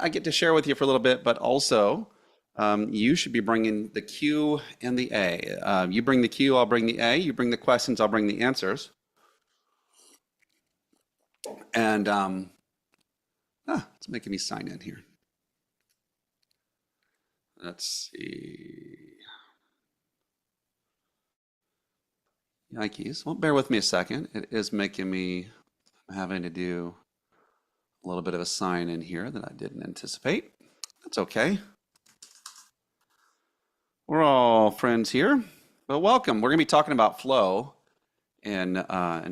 I get to share with you for a little bit, but also you should be bringing the Q and the A. You bring the Q, I'll bring the A. You bring the questions, I'll bring the answers. And it's making me sign in here. Let's see. Yikes. Well, bear with me a second. It is making me, I'm having to do a little bit of a sign in here that I didn't anticipate. That's okay. We're all friends here, but welcome. We're going to be talking about flow in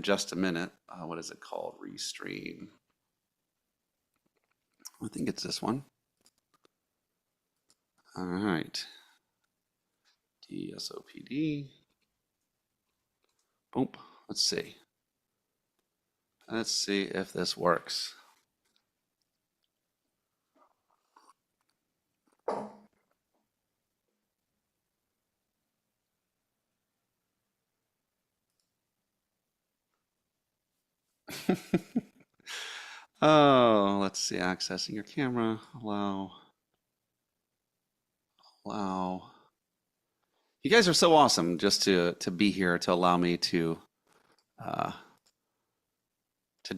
just a minute. What is it called? Restream. I think it's this one. All right. DSOPD. Boom. Let's see. Let's see if this works. Oh, let's see. Accessing your camera. Allow. You guys are so awesome just to be here to allow me to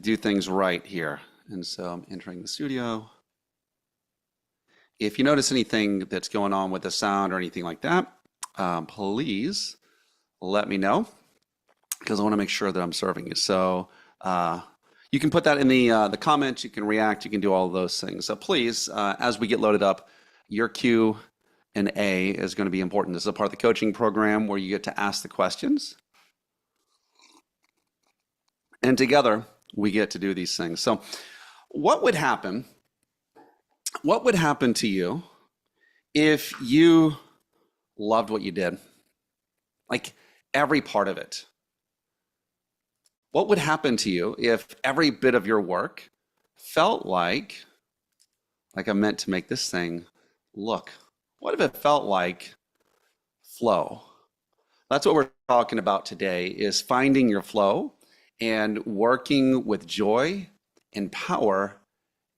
do things right here. And so I'm entering the studio. If you notice anything that's going on with the sound or anything like that, please let me know because I want to make sure that I'm serving you. So you can put that in the comments, you can react, you can do all of those things. So please, as we get loaded up, your Q and A is going to be important. This is a part of the coaching program where you get to ask the questions. And together, we get to do these things. So what would happen to you if you loved what you did? Like every part of it. What would happen to you if every bit of your work felt like I meant to make this thing look? What if it felt like flow? That's what we're talking about today, is finding your flow and working with joy and power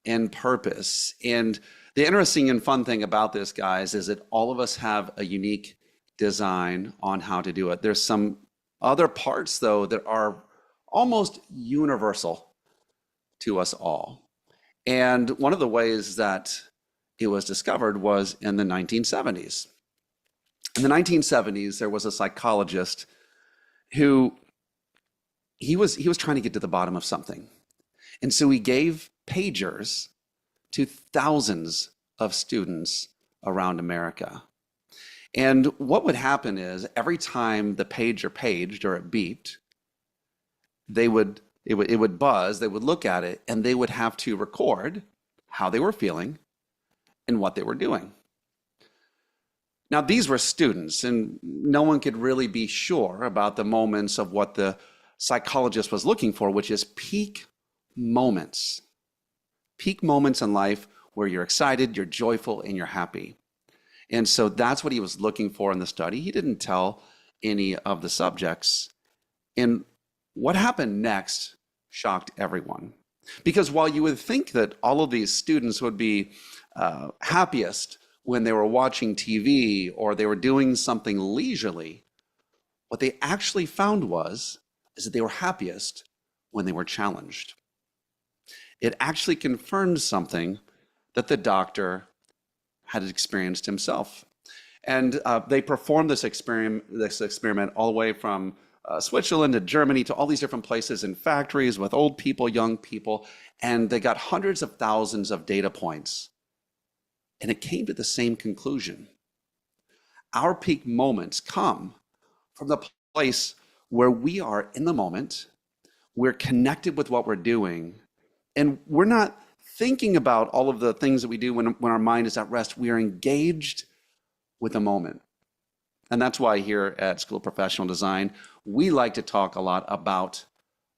and purpose. And the interesting and fun thing about this, guys, is that all of us have a unique design on how to do it. There's some other parts, though, that are almost universal to us all. And one of the ways that it was discovered was in the 1970s. In the 1970s, there was a psychologist who he was trying to get to the bottom of something. And so he gave pagers to thousands of students around America. And what would happen is every time the pager paged or it beeped, it would buzz, they would look at it, and they would have to record how they were feeling and what they were doing. Now, these were students, and no one could really be sure about the moments of what the psychologist was looking for, which is peak moments. Peak moments in life where you're excited, you're joyful, and you're happy. And so that's what he was looking for in the study. He didn't tell any of the subjects. And what happened next shocked everyone. Because while you would think that all of these students would be happiest when they were watching TV or they were doing something leisurely, what they actually found is that they were happiest when they were challenged. It actually confirmed something that the doctor had experienced himself. And they performed this experiment all the way from Switzerland to Germany to all these different places in factories with old people, young people, and they got hundreds of thousands of data points. And it came to the same conclusion. Our peak moments come from the place where we are in the moment, we're connected with what we're doing, and we're not thinking about all of the things that we do when our mind is at rest. We are engaged with the moment. And that's why here at School of Professional Design, we like to talk a lot about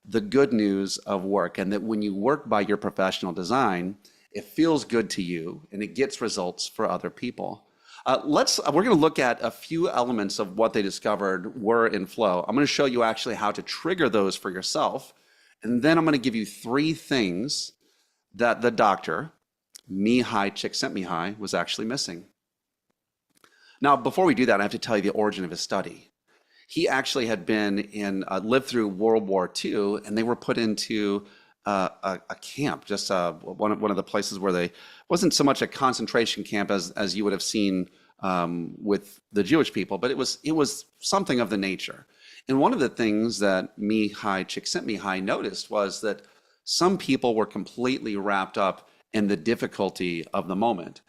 the good news of work, and that when you work by your professional design, it feels good to you and it gets results for other people. We're going to look at a few elements of what they discovered were in flow. I'm going to show you actually how to trigger those for yourself. And then I'm going to give you 3 things that the doctor Mihaly Csikszentmihalyi was actually missing. Now, before we do that, I have to tell you the origin of his study. He actually had been lived through World War II, and they were put into a camp, just one of the places where they wasn't so much a concentration camp as you would have seen with the Jewish people, but it was something of the nature. And one of the things that Mihaly Csikszentmihalyi noticed was that some people were completely wrapped up in the difficulty of the moment,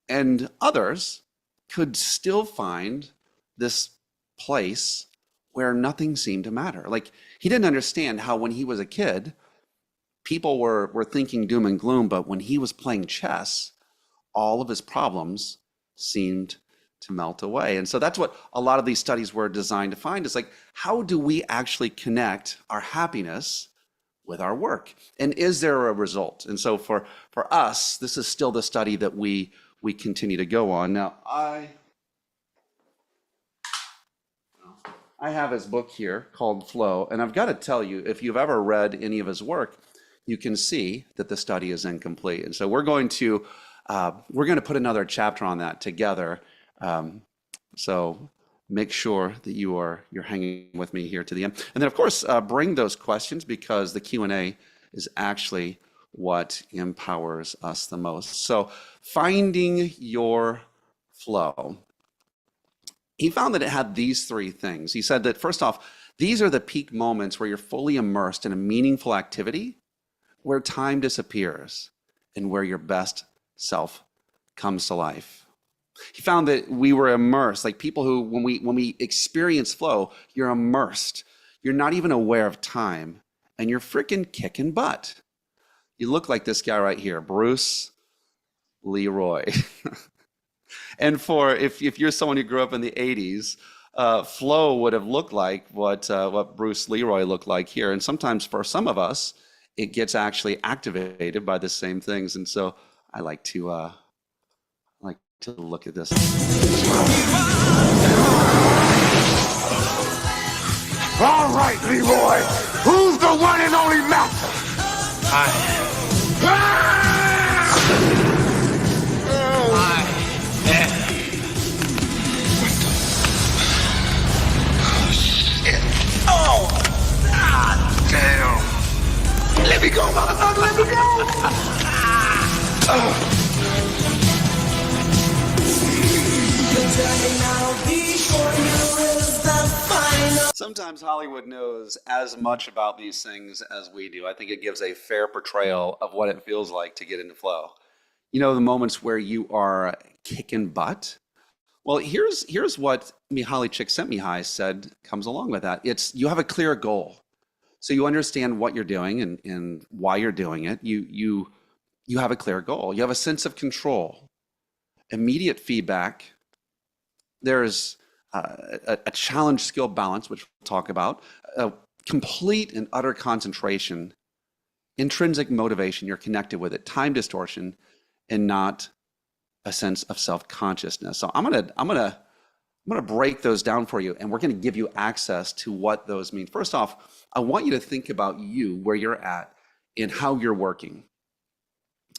and others could still find this place where nothing seemed to matter. Like, he didn't understand how when he was a kid, people were thinking doom and gloom, but when he was playing chess, all of his problems seemed to melt away. And so that's what a lot of these studies were designed to find, is like, how do we actually connect our happiness with our work? And is there a result? And so for us, this is still the study that we continue to go on. Now, I have his book here called Flow, and I've got to tell you, if you've ever read any of his work, you can see that the study is incomplete. And so we're going to put another chapter on that together. So make sure that you're hanging with me here to the end. And then, of course, bring those questions, because the Q&A is actually what empowers us the most. So finding your flow. He found that it had these three things. He said that, first off, these are the peak moments where you're fully immersed in a meaningful activity, where time disappears and where your best self comes to life. He found that we were immersed, like people who, when we experience flow, you're immersed. You're not even aware of time, and you're freaking kicking butt. You look like this guy right here, Bruce Leroy. And if you're someone who grew up in the 80s, flow would have looked like what Bruce Leroy looked like here. And sometimes for some of us, it gets actually activated by the same things. And so I like to look at this. All right, Leroy, who's the one and only master? I am. Oh, God damn. Let me go, motherfucker, let me go. Sometimes Hollywood knows as much about these things as we do. I think it gives a fair portrayal of what it feels like to get into flow. You know, the moments where you are kicking butt. Well, here's what Mihaly Csikszentmihalyi said comes along with that. It's, you have a clear goal. So you understand what you're doing and why you're doing it. You have a clear goal. You have a sense of control. Immediate feedback. There's a challenge skill balance, which we'll talk about, complete and utter concentration, intrinsic motivation, you're connected with it, time distortion, and not a sense of self-consciousness. So I'm gonna break those down for you, and we're gonna give you access to what those mean. First off, I want you to think about you, where you're at, and how you're working.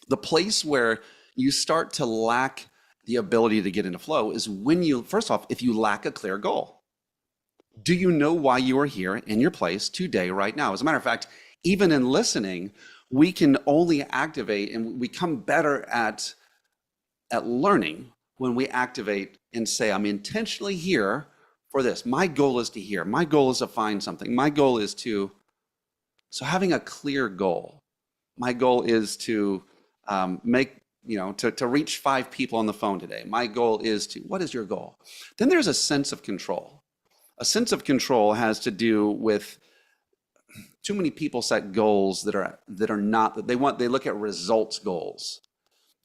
The place where you start to lack the ability to get into flow is when you, first off, if you lack a clear goal. Do you know why you are here in your place today, right now? As a matter of fact, even in listening, we can only activate and we become better at learning when we activate and say, I'm intentionally here for this. My goal is to hear. My goal is to find something. My goal is to, so having a clear goal. My goal is to to reach 5 people on the phone today. My goal is to, what is your goal? Then there's a sense of control. A sense of control has to do with, too many people set goals that are not, they look at results goals.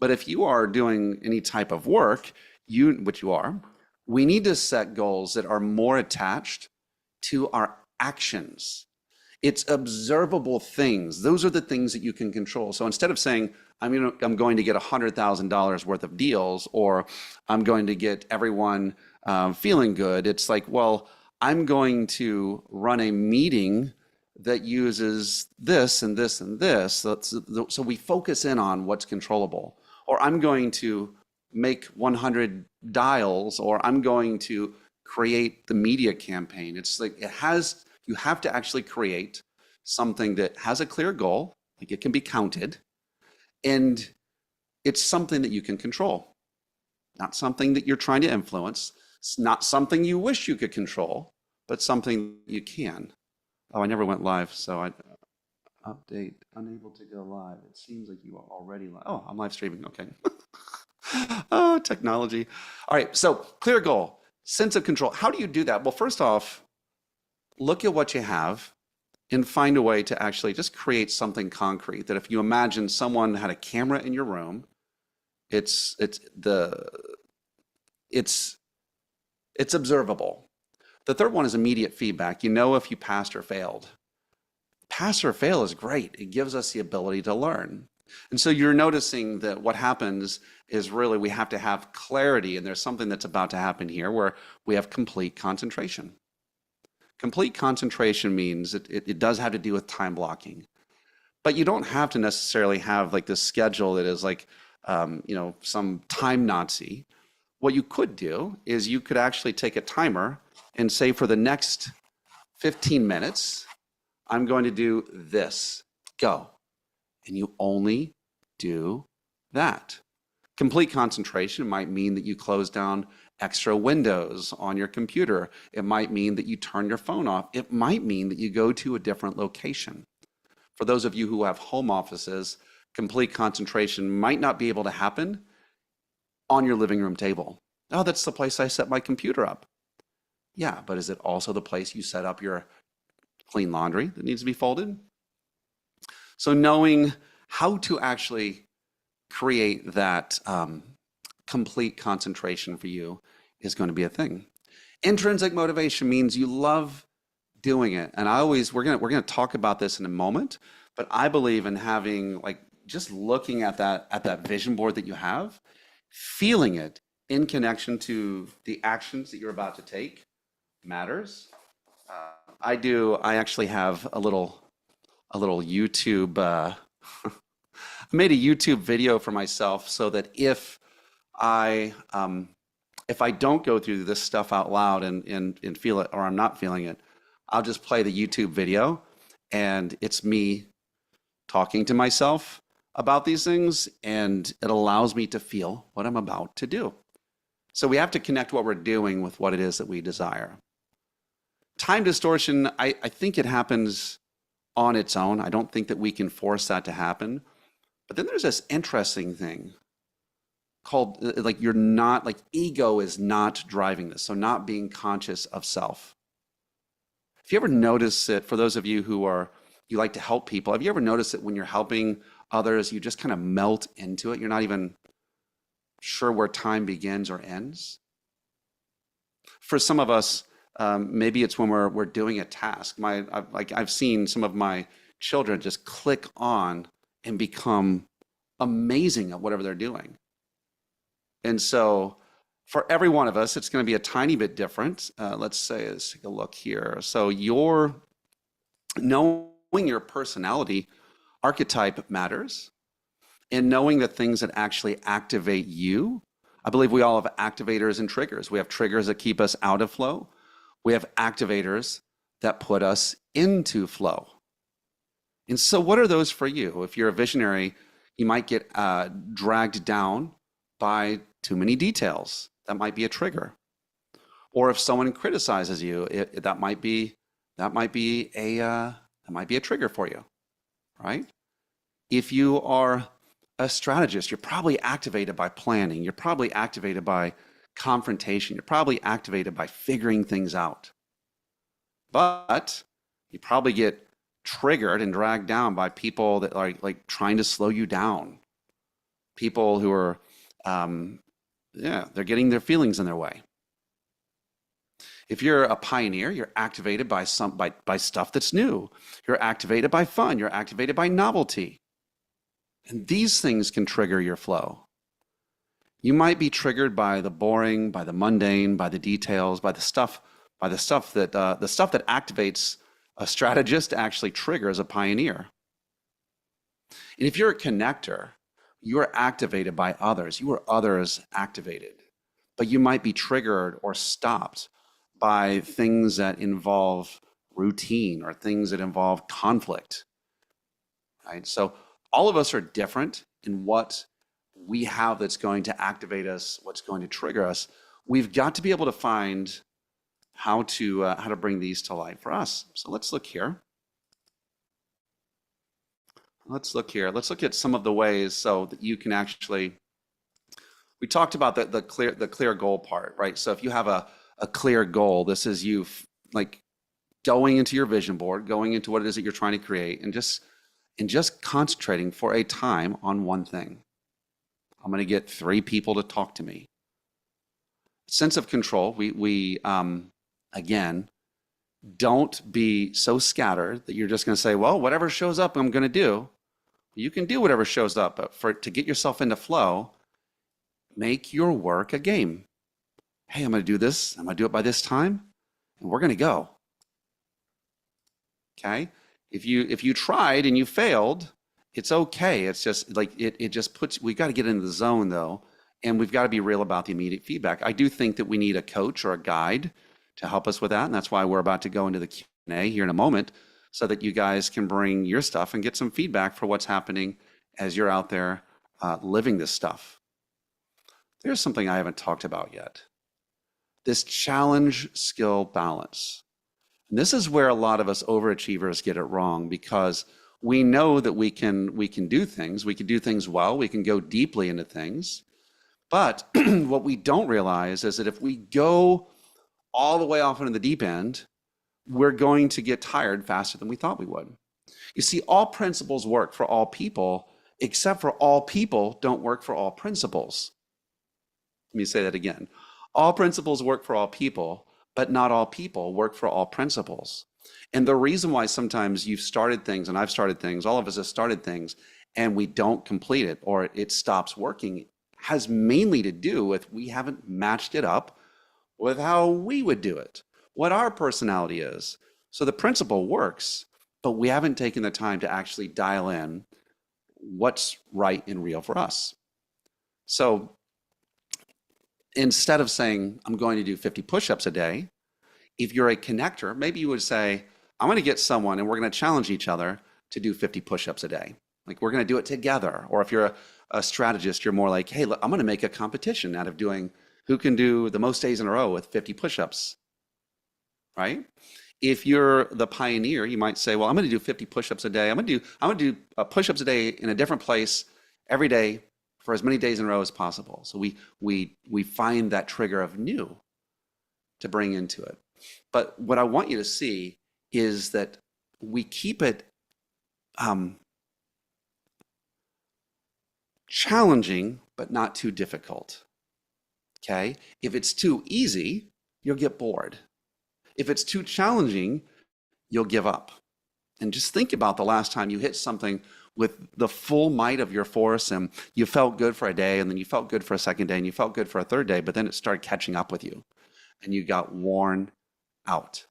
But if you are doing any type of work, which you are, we need to set goals that are more attached to our actions. It's observable things. Those are the things that you can control. So instead of saying, I'm going to get $100,000 worth of deals, or I'm going to get everyone feeling good, it's like, well, I'm going to run a meeting that uses this and this and this. So we focus in on what's controllable. or I'm going to make 100 dials, or I'm going to create the media campaign. It's like you have to actually create something that has a clear goal, like it can be counted, and it's something that you can control, not something that you're trying to influence. It's not something you wish you could control, but something you can. Oh, I never went live, so I update, unable to go live. It seems like you are already live. Oh, I'm live streaming. Okay. Oh, technology. All right. So clear goal, sense of control. How do you do that? Well, first off, look at what you have and find a way to actually just create something concrete that if you imagine someone had a camera in your room, it's observable. The third one is immediate feedback. You know if you passed or failed. Pass or fail is great. It gives us the ability to learn. And so you're noticing that what happens is really we have to have clarity, and there's something that's about to happen here where we have complete concentration. Complete concentration means it does have to do with time blocking, but you don't have to necessarily have like this schedule that is like, some time Nazi. What you could do is you could actually take a timer and say for the next 15 minutes, I'm going to do this, go. And you only do that. Complete concentration might mean that you close down extra windows on your computer. It might mean that you turn your phone off. It might mean that you go to a different location. For those of you who have home offices, complete concentration might not be able to happen on your living room table. Oh, that's the place I set my computer up. Yeah, but is it also the place you set up your clean laundry that needs to be folded? So knowing how to actually create that complete concentration for you is going to be a thing. Intrinsic motivation means you love doing it. And we're gonna talk about this in a moment, but I believe in having like just looking at that vision board that you have, feeling it in connection to the actions that you're about to take matters. I actually have a little YouTube. I made a YouTube video for myself so that if I don't go through this stuff out loud and feel it, or I'm not feeling it, I'll just play the YouTube video, and it's me talking to myself about these things, and it allows me to feel what I'm about to do. So we have to connect what we're doing with what it is that we desire. Time distortion, I think it happens on its own. I don't think that we can force that to happen. But then there's this interesting thing called like ego is not driving this. So not being conscious of self. If you ever notice it, for those of you you like to help people, have you ever noticed that when you're helping others, you just kind of melt into it? You're not even sure where time begins or ends. For some of us, maybe it's when we're doing a task. I've seen some of my children just click on and become amazing at whatever they're doing. And so for every one of us, it's going to be a tiny bit different. Let's take a look here. So knowing your personality archetype matters, and knowing the things that actually activate you. I believe we all have activators and triggers. We have triggers that keep us out of flow. We have activators that put us into flow. And so what are those for you? If you're a visionary, you might get dragged down by too many details. That might be a trigger. Or if someone criticizes you, that might be a trigger for you, right? If you are a strategist, you're probably activated by planning. You're probably activated by confrontation. You're probably activated by figuring things out. But you probably get triggered and dragged down by people that are like trying to slow you down. People who are, they're getting their feelings in their way. If you're a pioneer, you're activated by stuff that's new. You're activated by fun. You're activated by novelty. And these things can trigger your flow. You might be triggered by the boring, by the mundane, by the details, by the stuff that activates a strategist actually triggers a pioneer. And if you're a connector, You are activated by others. You are others activated. But you might be triggered or stopped by things that involve routine or things that involve conflict, right? So all of us are different in what we have that's going to activate us, what's going to trigger us. We've got to be able to find how to bring these to life for us. So let's look here. Let's look here. Let's look at some of the ways so that you can actually. We talked about the clear goal part, right? So if you have a clear goal, this is you like going into your vision board, going into what it is that you're trying to create, and just concentrating for a time on one thing. I'm going to get 3 people to talk to me. Sense of control. We again, don't be so scattered that you're just going to say, well, whatever shows up, I'm going to do. You can do whatever shows up, but to get yourself into flow, make your work a game. Hey, I'm going to do this. I'm going to do it by this time, and we're going to go. Okay? If you tried and you failed, it's okay. It's just like it just puts, we've got to get into the zone though, and we've got to be real about the immediate feedback. I do think that we need a coach or a guide to help us with that, and that's why we're about to go into the Q&A here in a moment, so that you guys can bring your stuff and get some feedback for what's happening as you're out there living this stuff. There's something I haven't talked about yet. This challenge skill balance. And this is where a lot of us overachievers get it wrong, because we know that we can do things, we can do things well, we can go deeply into things. But what we don't realize is that if we go all the way off into the deep end, we're going to get tired faster than we thought we would. You see, all principles work for all people, except for all people don't work for all principles. Let me say that again. All principles work for all people, but not all people work for all principles. And the reason why sometimes you've started things, and I've started things, all of us have started things, and we don't complete it, or it stops working, has mainly to do with we haven't matched it up with how we would do it, what our personality is. So the principle works, but we haven't taken the time to actually dial in what's right and real for us. So instead of saying, I'm going to do 50 push-ups a day, if you're a connector, maybe you would say, I'm going to get someone and we're going to challenge each other to do 50 push-ups a day. Like, we're going to do it together. Or if you're a strategist, you're more like, hey, look, I'm going to make a competition out of doing who can do the most days in a row with 50 push-ups, right? If you're the pioneer, you might say, well, I'm going to do 50 push-ups a day. I'm going to do push-ups a day in a different place every day for as many days in a row as possible. So we find that trigger of new to bring into it. But what I want you to see is that we keep it challenging, but not too difficult. Okay? If it's too easy, you'll get bored. If it's too challenging, you'll give up. And just think about the last time you hit something with the full might of your force, and you felt good for a day, and then you felt good for a second day, and you felt good for a third day, but then it started catching up with you, and you got worn out.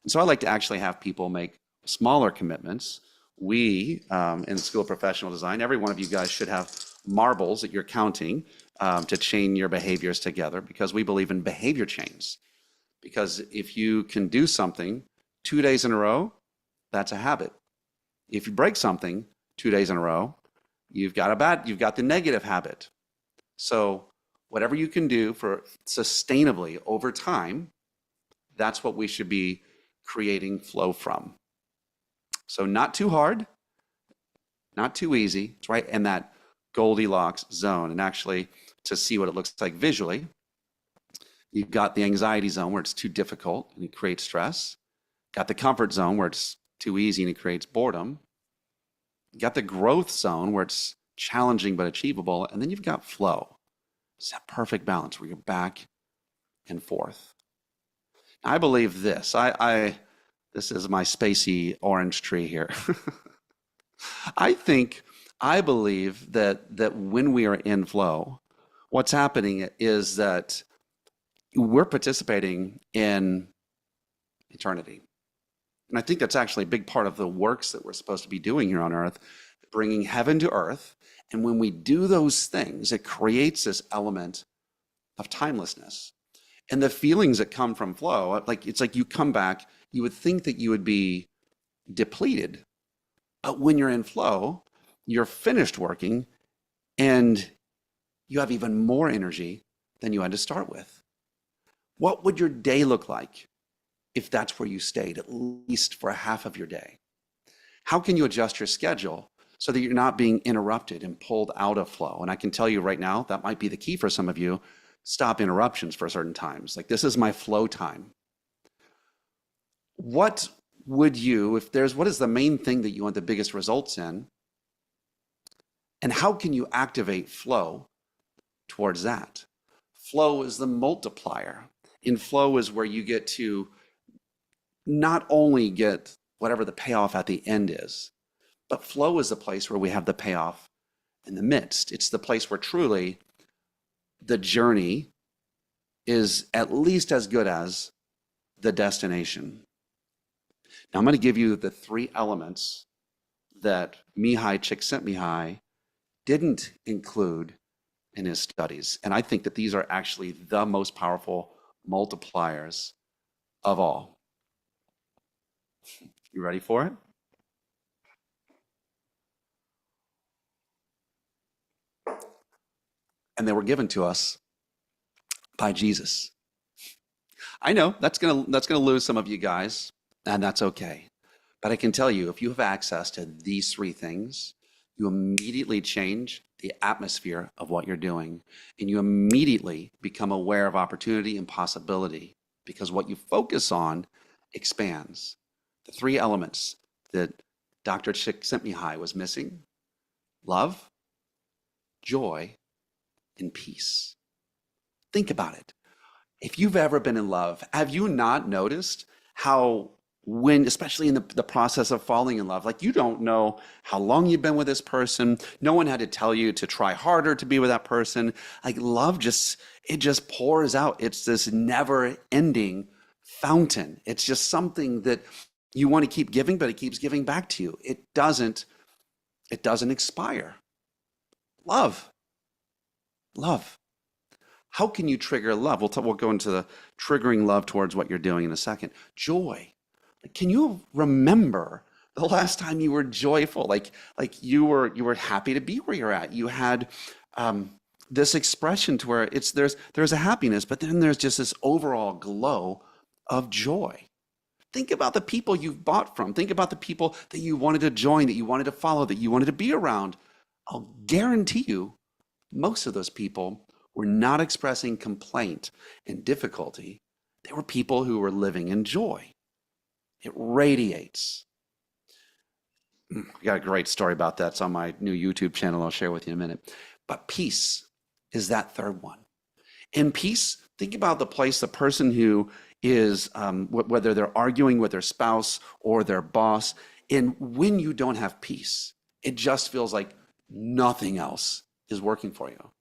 And so I like to actually have people make smaller commitments. We, in School of Professional Design, every one of you guys should have marbles that you're counting to chain your behaviors together, because we believe in behavior chains. Because if you can do something 2 days in a row, that's a habit. If you break something 2 days in a row, you've got the negative habit. So whatever you can do for sustainably over time, that's what we should be creating flow from. So not too hard, not too easy. It's right in that Goldilocks zone. And actually, to see what it looks like visually, you've got the anxiety zone where it's too difficult and it creates stress. Got the comfort zone where it's too easy and it creates boredom. You got the growth zone where it's challenging but achievable. And then you've got flow. It's that perfect balance where you're back and forth. Now, I believe this. This is my spacey orange tree here. I believe that when we are in flow, what's happening is that we're participating in eternity. And I think that's actually a big part of the works that we're supposed to be doing here on earth, bringing heaven to earth. And when we do those things, it creates this element of timelessness. And the feelings that come from flow, like it's like you come back, you would think that you would be depleted. But when you're in flow, you're finished working and you have even more energy than you had to start with. What would your day look like if that's where you stayed, at least for half of your day? How can you adjust your schedule so that you're not being interrupted and pulled out of flow? And I can tell you right now, that might be the key for some of you. Stop interruptions for certain times. Like, this is my flow time. What would you, what is the main thing that you want the biggest results in? And how can you activate flow towards that? Flow is the multiplier. In flow is where you get to not only get whatever the payoff at the end is, but flow is the place where we have the payoff in the midst. It's the place where truly the journey is at least as good as the destination. Now I'm going to give you the 3 elements that Mihaly Csikszentmihalyi didn't include in his studies. And I think that these are actually the most powerful multipliers of all. You ready for it? And they were given to us by Jesus. I know that's gonna lose some of you guys, and that's okay. But I can tell you, if you have access to these 3 things, you immediately change the atmosphere of what you're doing, and you immediately become aware of opportunity and possibility, because what you focus on expands. The 3 elements that Dr. Csikszentmihalyi was missing: love, joy, and peace. Think about it. If you've ever been in love, have you not noticed how especially in the process of falling in love, like, you don't know how long you've been with this person. No one had to tell you to try harder to be with that person. Like, love just pours out. It's this never ending fountain. It's just something that you want to keep giving, but it keeps giving back to you. It doesn't expire. Love. How can you trigger love? We'll go into the triggering love towards what you're doing in a second. Joy. Can you remember the last time you were joyful? Like you were happy to be where you're at. You had this expression to where there's a happiness, but then there's just this overall glow of joy. Think about the people you've bought from. Think about the people that you wanted to join, that you wanted to follow, that you wanted to be around. I'll guarantee you, most of those people were not expressing complaint and difficulty. They were people who were living in joy. It radiates. I got a great story about that. It's on my new YouTube channel. I'll share with you in a minute. But peace is that 3rd one. In peace, think about the person who is, whether they're arguing with their spouse or their boss, and when you don't have peace, it just feels like nothing else is working for you.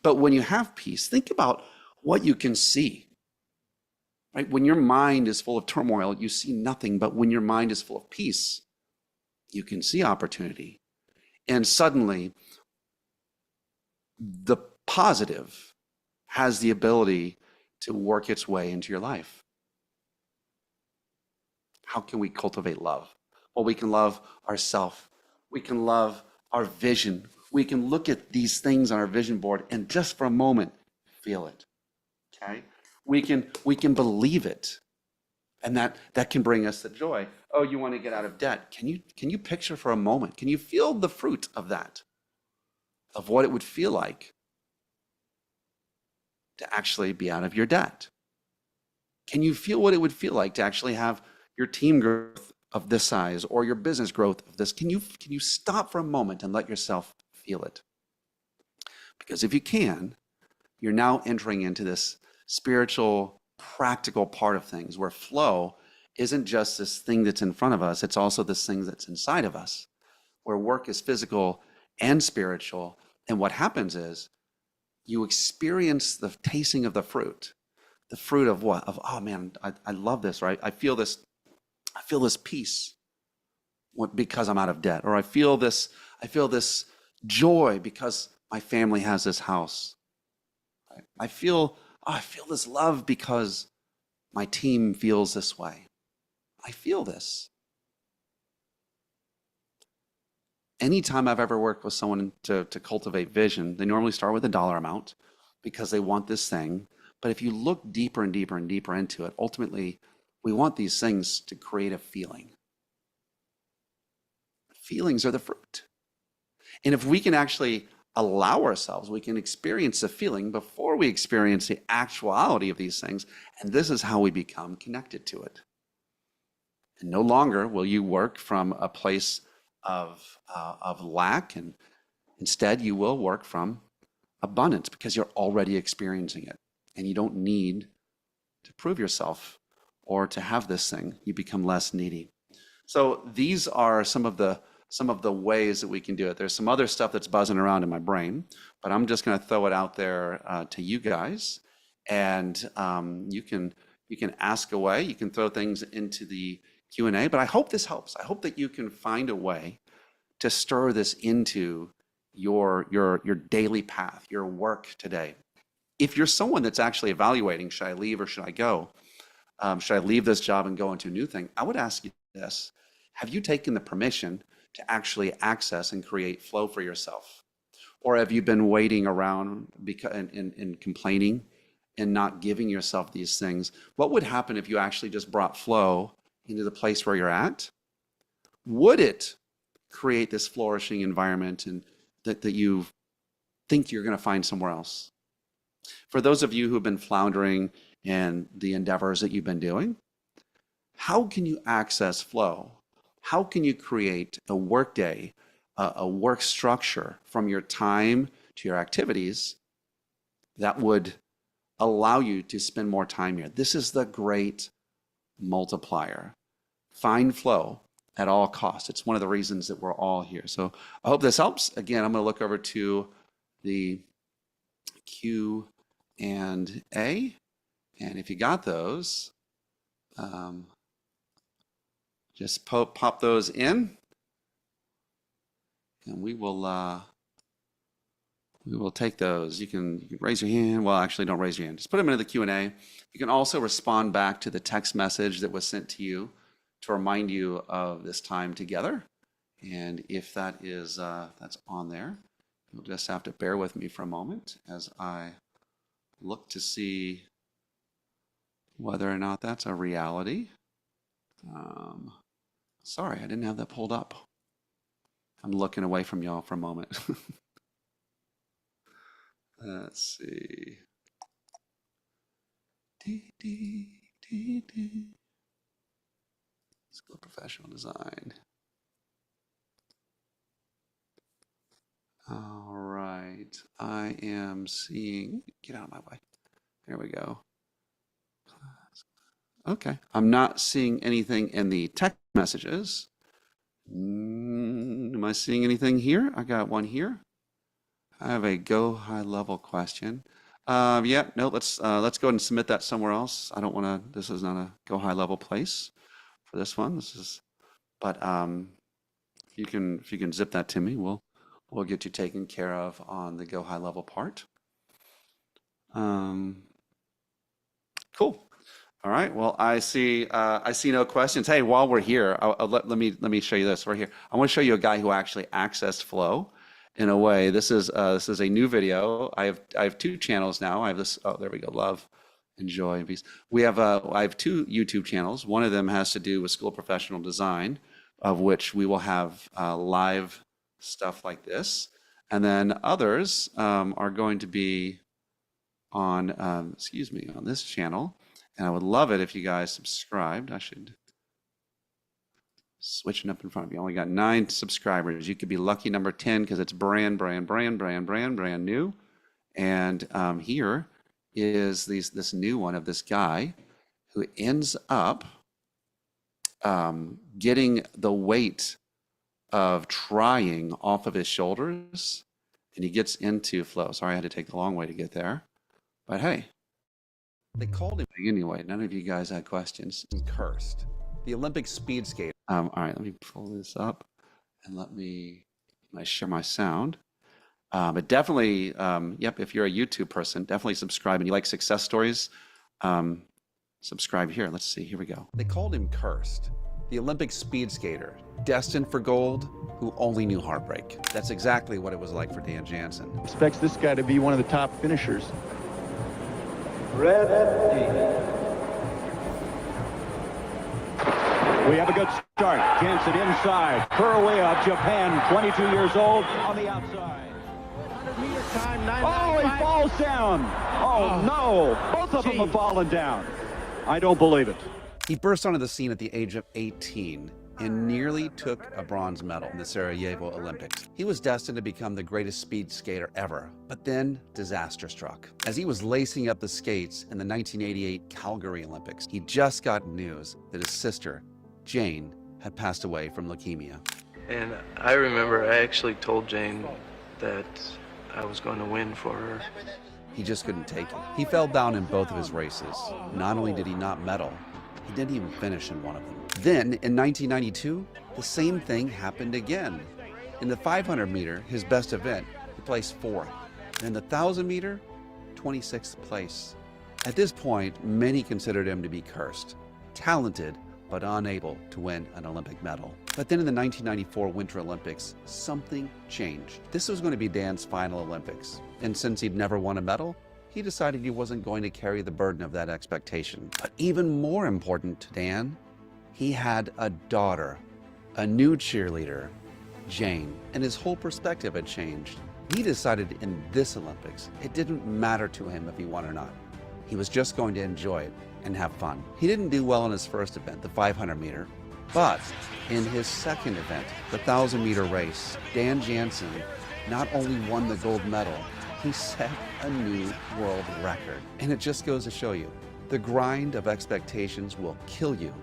But when you have peace, think about what you can see. Right? When your mind is full of turmoil, you see nothing. But when your mind is full of peace, you can see opportunity. And suddenly, the positive has the ability to work its way into your life. How can we cultivate love? Well, we can love ourselves. We can love our vision. We can look at these things on our vision board and just for a moment, feel it. Okay? We can believe it, and that can bring us the joy. Oh, you want to get out of debt? Can you picture for a moment? Can you feel the fruit of that, of what it would feel like to actually be out of your debt? Can you feel what it would feel like to actually have your team growth of this size or your business growth of this? Can you stop for a moment and let yourself feel it? Because if you can, you're now entering into this spiritual, practical part of things where flow isn't just this thing that's in front of us, it's also this thing that's inside of us, where work is physical and spiritual. And what happens is you experience the tasting of the fruit. The fruit of what? Of, oh man, I love this, right? I feel this peace. because I'm out of debt, or I feel this joy because my family has this house. Right? I feel this love because my team feels this way. I feel this. Anytime I've ever worked with someone to cultivate vision, they normally start with a dollar amount because they want this thing. But if you look deeper and deeper and deeper into it, ultimately, we want these things to create a feeling. Feelings are the fruit. And if we can actually allow ourselves, we can experience the feeling before we experience the actuality of these things. And this is how we become connected to it. And no longer will you work from a place of lack, and instead you will work from abundance because you're already experiencing it. And you don't need to prove yourself or to have this thing. You become less needy. So these are some of the ways that we can do it. There's some other stuff that's buzzing around in my brain, but I'm just going to throw it out there to you guys, and you can ask away. You can throw things into the Q&A. But I hope this helps. I hope that you can find a way to stir this into your daily path, your work today. If you're someone that's actually evaluating, should I leave or should I go? Should I leave this job and go into a new thing? I would ask you this. Have you taken the permission to actually access and create flow for yourself? Or have you been waiting around and complaining and not giving yourself these things? What would happen if you actually just brought flow into the place where you're at? Would it create this flourishing environment and that you think you're going to find somewhere else? For those of you who have been floundering in the endeavors that you've been doing, how can you access flow? How can you create a work day, a work structure from your time to your activities that would allow you to spend more time here? This is the great multiplier. Find flow at all costs. It's one of the reasons that we're all here. So I hope this helps. Again, I'm going to look over to the Q and A, and if you got those, just pop those in, and we will take those. You can raise your hand. Well, actually, don't raise your hand. Just put them into the Q&A. You can also respond back to the text message that was sent to you to remind you of this time together. And if that is that's on there, you'll just have to bear with me for a moment as I look to see whether or not that's a reality. Sorry, I didn't have that pulled up. I'm looking away from y'all for a moment. Let's see. School of Professional Design. All right, I am seeing, get out of my way. There we go. Okay, I'm not seeing anything in the text messages. Am I seeing anything here? I got one here. I have a go high level question. Yeah, no, let's go ahead and submit that somewhere else. I don't want to, this is not a go high level place for this one. This is, but if you can zip that to me, we'll get you taken care of on the go high level part. Cool. All right. Well, I see no questions. Hey, while we're here, let me show you this. We're here. I want to show you a guy who actually accessed flow in a way. This is a new video. I have two channels now. I have this. Oh, there we go. Love, enjoy, and peace. I have two YouTube channels. One of them has to do with School of Professional Design, of which we will have live stuff like this, and then others are going to be on on this channel. And I would love it if you guys subscribed. I should switching up in front of you. Only got 9 subscribers. You could be lucky number 10 because it's brand new. And here is this new one of this guy who ends up getting the weight of trying off of his shoulders, and he gets into flow. Sorry, I had to take the long way to get there. But hey, they called him anyway. None of you guys had questions. Cursed. The Olympic speed skater. All right, let me pull this up and I share my sound. But definitely, yep, if you're a YouTube person, definitely subscribe. And you like success stories, um, subscribe here. Let's see, here we go. They called him cursed, the Olympic speed skater, destined for gold, who only knew heartbreak. That's exactly what it was like for Dan Jansen. Expects this guy to be one of the top finishers. We have a good start. Jansen inside. Kuroiwa, Japan, 22 years old, on the outside. 100-meter time, oh, he falls down. Oh, no. Both of them have fallen down. I don't believe it. He burst onto the scene at the age of 18 and nearly took a bronze medal in the Sarajevo Olympics. He was destined to become the greatest speed skater ever, but then disaster struck. As he was lacing up the skates in the 1988 Calgary Olympics, he just got news that his sister, Jane, had passed away from leukemia. And I remember I actually told Jane that I was going to win for her. He just couldn't take it. He fell down in both of his races. Not only did he not medal, he didn't even finish in one of them. Then, in 1992, the same thing happened again. In the 500 meter, his best event, he placed fourth. And in the 1,000 meter, 26th place. At this point, many considered him to be cursed, talented, but unable to win an Olympic medal. But then in the 1994 Winter Olympics, something changed. This was going to be Dan's final Olympics. And since he'd never won a medal, he decided he wasn't going to carry the burden of that expectation. But even more important to Dan, he had a daughter, a new cheerleader, Jane, and his whole perspective had changed. He decided in this Olympics, it didn't matter to him if he won or not. He was just going to enjoy it and have fun. He didn't do well in his first event, the 500 meter, but in his second event, the 1,000 meter race, Dan Jansen not only won the gold medal, he set a new world record. And it just goes to show you, the grind of expectations will kill you,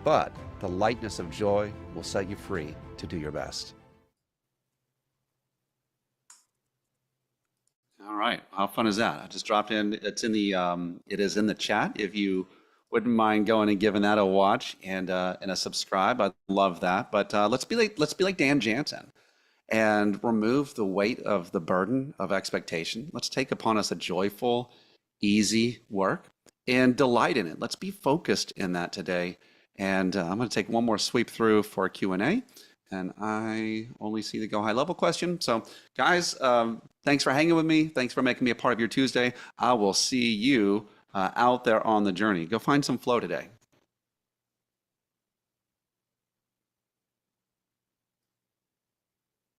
but the lightness of joy will set you free to do your best. All right, how fun is that? I just dropped in. It's in the it is in the chat. If you wouldn't mind going and giving that a watch and a subscribe, I'd love that. But let's be like Dan Jansen and remove the weight of the burden of expectation. Let's take upon us a joyful, easy work and delight in it. Let's be focused in that today. And I'm going to take one more sweep through for Q&A. And I only see the Go High Level question. So guys, thanks for hanging with me. Thanks for making me a part of your Tuesday. I will see you out there on the journey. Go find some flow today.